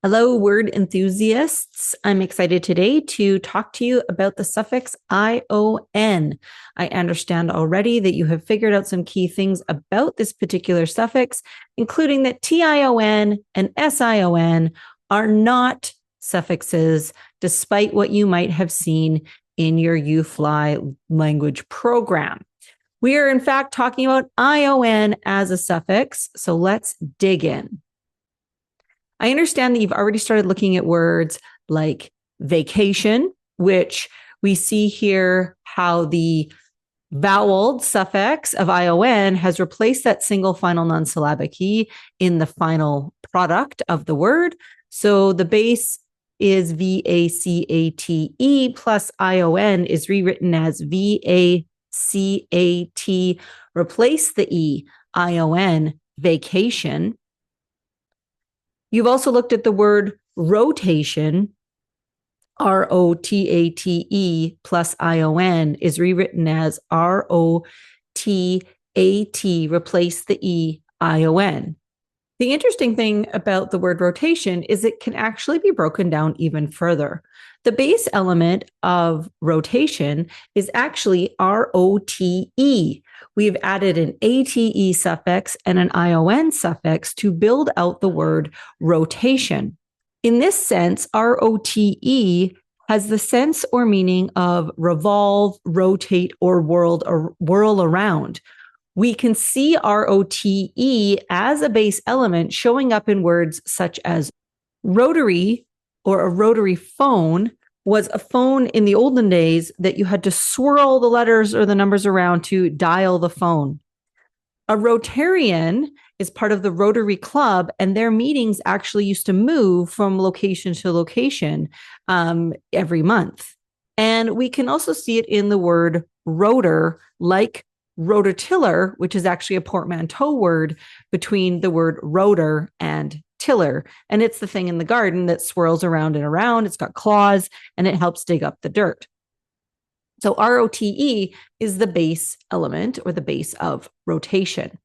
Hello, word enthusiasts. I'm excited today to talk to you about the suffix ion. I understand already that you have figured out some key things about this particular suffix, including that tion and sion are not suffixes, despite what you might have seen in your UFly language program. We are, in fact, talking about ion as a suffix, so let's dig in. I understand that you've already started looking at words like vacation, which we see here how the voweled suffix of ion has replaced that single final non-syllabic e in the final product of the word. So the base is VACATE plus ion is rewritten as VACAT, replace the E, ion, vacation. You've also looked at the word rotation, ROTATE plus ion is rewritten as ROTAT, replace the E, ion. The interesting thing about the word rotation is it can actually be broken down even further. The base element of rotation is actually ROTE. We've added an ATE suffix and an ION suffix to build out the word rotation. In this sense, ROTE has the sense or meaning of revolve, rotate, or whirl around. We can see ROTE as a base element showing up in words such as rotary, or a rotary phone was a phone in the olden days that you had to swirl the letters or the numbers around to dial the phone. A Rotarian is part of the Rotary Club, and their meetings actually used to move from location to location every month. And we can also see it in the word rotor, like rototiller, which is actually a portmanteau word between the word rotor and tiller. And it's the thing in the garden that swirls around and around. It's got claws and it helps dig up the dirt. So ROTE is the base element or the base of rotation.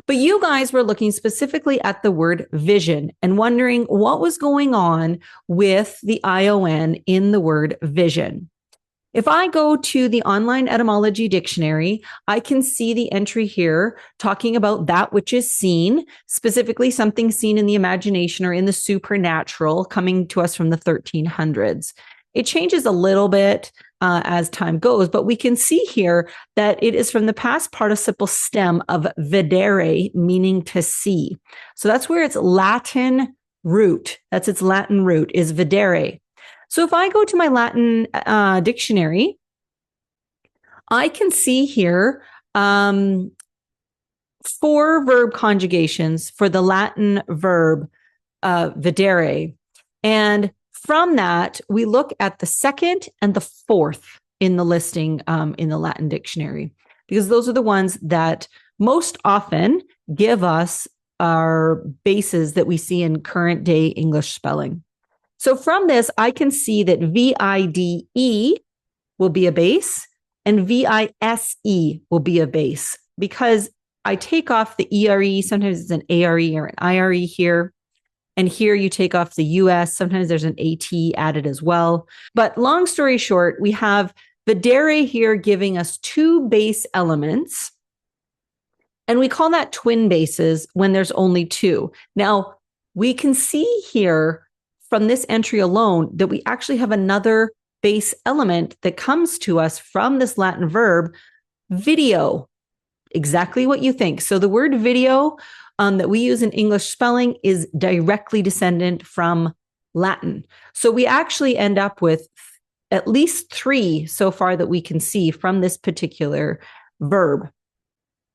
But you guys were looking specifically at the word vision and wondering what was going on with the ION in the word vision. If I go to the online etymology dictionary, I can see the entry here talking about that which is seen, specifically something seen in the imagination or in the supernatural, coming to us from the 1300s. It changes a little bit as time goes, but we can see here that it is from the past participle stem of videre, meaning to see. So that's where its Latin root, that's its Latin root, is videre. So if I go to my Latin dictionary, I can see here 4 verb conjugations for the Latin verb videre. And from that, we look at the second and the fourth in the listing in the Latin dictionary, because those are the ones that most often give us our bases that we see in current day English spelling. So from this, I can see that VIDE will be a base and VISE will be a base, because I take off the ERE. Sometimes it's an ARE or an IRE here. And here you take off the US. Sometimes there's an AT added as well. But long story short, we have videre here giving us 2 base elements. And we call that twin bases when there's only 2. Now, we can see here from this entry alone that we actually have another base element that comes to us from this Latin verb, video. Exactly what you think. So the word video that we use in English spelling is directly descendant from Latin. So we actually end up with at least 3 so far that we can see from this particular verb.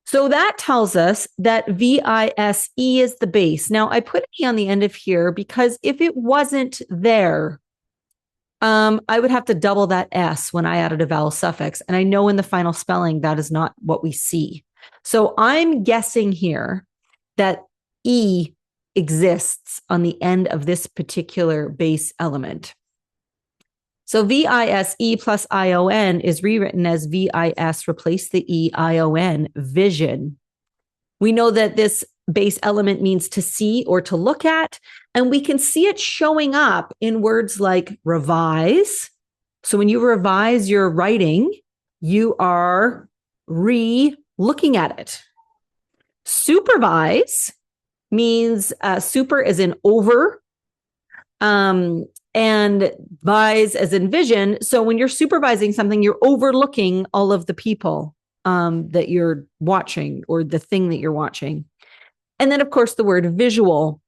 So that tells us that VISE is the base. Now, I put an E on the end of here because if it wasn't there, I would have to double that S when I added a vowel suffix. And I know in the final spelling, that is not what we see. So I'm guessing here that E exists on the end of this particular base element. So VISE plus ION is rewritten as VIS, replace the E, ION, vision. We know that this base element means to see or to look at. And we can see it showing up in words like revise. So when you revise your writing, you are re-looking at it. Supervise means super as in over, and vise as in vision. So when you're supervising something, you're overlooking all of the people that you're watching or the thing that you're watching. And then, of course, the word visual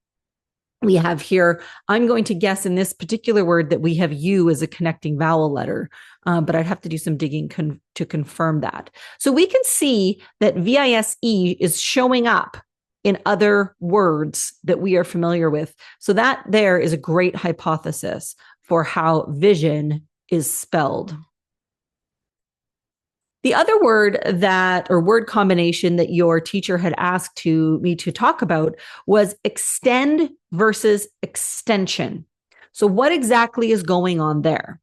we have here. I'm going to guess in this particular word that we have U as a connecting vowel letter, but I'd have to do some digging to confirm that. So we can see that VISE is showing up in other words that we are familiar with. So that there is a great hypothesis for how vision is spelled. The other word or word combination that your teacher had asked me to talk about was extend versus extension. So what exactly is going on there?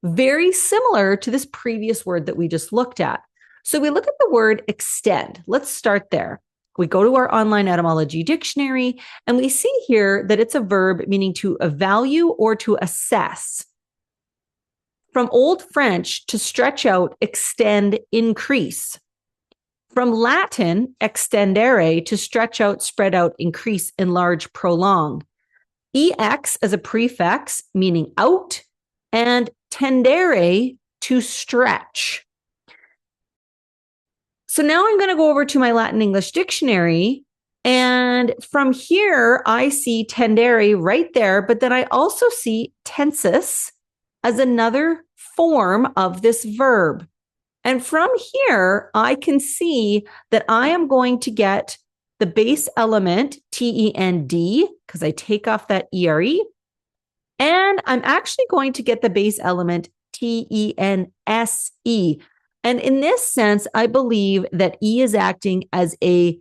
Very similar to this previous word that we just looked at. So we look at the word extend. Let's start there. We go to our online etymology dictionary, and we see here that it's a verb meaning to evaluate or to assess. From Old French, to stretch out, extend, increase. From Latin, extendere, to stretch out, spread out, increase, enlarge, prolong. Ex as a prefix, meaning out, and tendere, to stretch. So now I'm going to go over to my Latin English dictionary, and from here, I see tendere right there, but then I also see tensus as another form of this verb. And from here, I can see that I am going to get the base element, TEND, because I take off that ERE, and I'm actually going to get the base element, TENSE. And in this sense, I believe that E is acting as a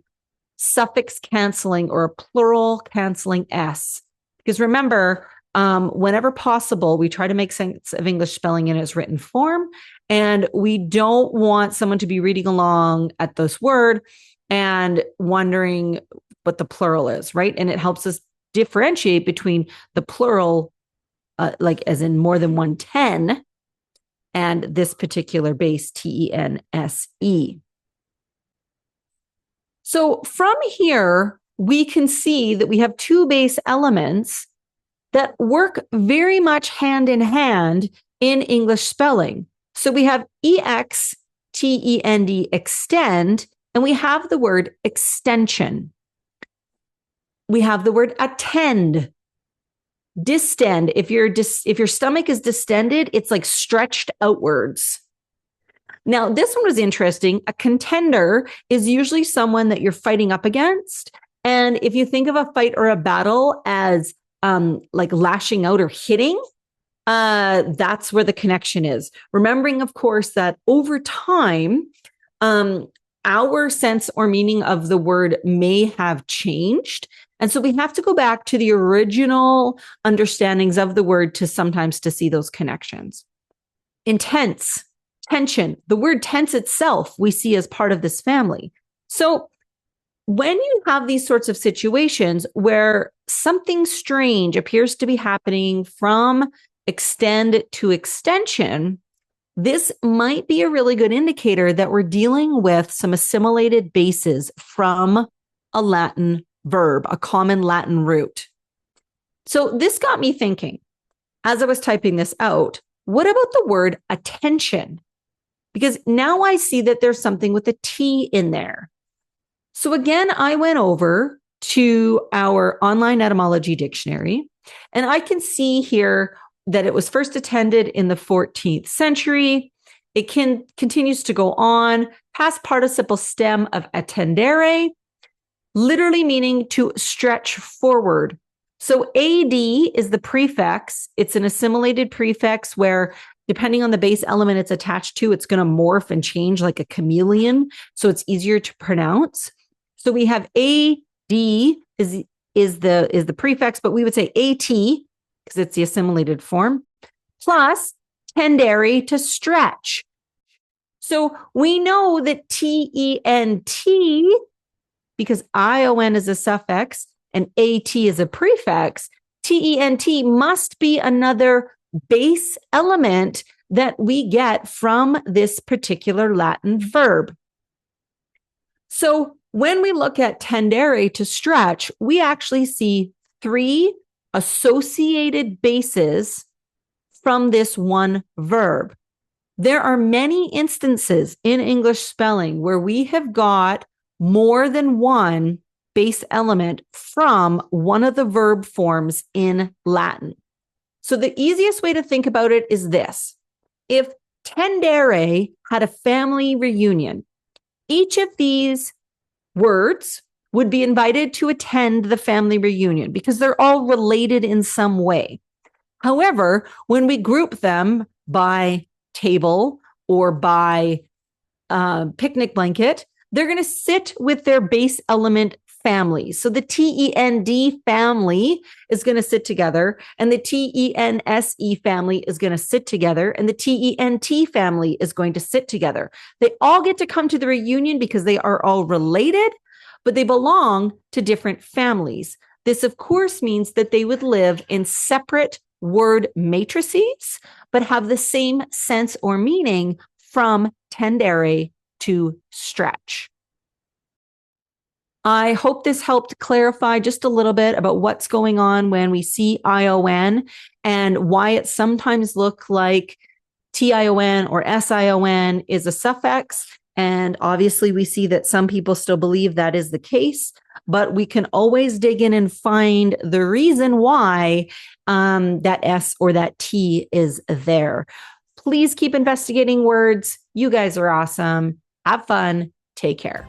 suffix canceling or a plural canceling S. Because remember, whenever possible, we try to make sense of English spelling in its written form. And we don't want someone to be reading along at this word and wondering what the plural is, right? And it helps us differentiate between the plural, like as in more than 110, and this particular base, TENSE. So from here, we can see that we have two base elements that work very much hand in hand in English spelling. So we have EXTEND, extend, and we have the word extension. We have the word attend, distend. If your stomach is distended, it's like stretched outwards. Now, this one was interesting. A contender is usually someone that you're fighting up against. And if you think of a fight or a battle as like lashing out or hitting, that's where the connection is. Remembering, of course, that over time, our sense or meaning of the word may have changed. And so we have to go back to the original understandings of the word to see those connections. Intense, tension, the word tense itself, we see as part of this family. So when you have these sorts of situations where something strange appears to be happening from extend to extension, this might be a really good indicator that we're dealing with some assimilated bases from a Latin verb, a common Latin root. So this got me thinking, as I was typing this out, what about the word attention? Because now I see that there's something with a T in there. So again, I went over to our online etymology dictionary, and I can see here that it was first attended in the 14th century. It continues to go on, past participle stem of attendere, literally meaning to stretch forward. So AD is the prefix. It's an assimilated prefix where, depending on the base element it's attached to, it's going to morph and change like a chameleon. So it's easier to pronounce. So we have AD is the prefix, but we would say AT because it's the assimilated form, plus tendere, to stretch. So we know that TENT because ion is a suffix and at is a prefix, tent must be another base element that we get from this particular Latin verb. So when we look at tendere, to stretch, we actually see 3 associated bases from this one verb. There are many instances in English spelling where we have got more than one base element from one of the verb forms in Latin. So the easiest way to think about it is this. If tendere had a family reunion, each of these words would be invited to attend the family reunion because they're all related in some way. However, when we group them by table or by picnic blanket, they're going to sit with their base element families. So the TEND family is going to sit together, and the TENSE family is going to sit together, and the TENT family is going to sit together. They all get to come to the reunion because they are all related, but they belong to different families. This, of course, means that they would live in separate word matrices, but have the same sense or meaning from tendere to stretch. I hope this helped clarify just a little bit about what's going on when we see ION and why it sometimes looks like TION or SION is a suffix. And obviously we see that some people still believe that is the case, but we can always dig in and find the reason why that S or that T is there. Please keep investigating words. You guys are awesome. Have fun. Take care.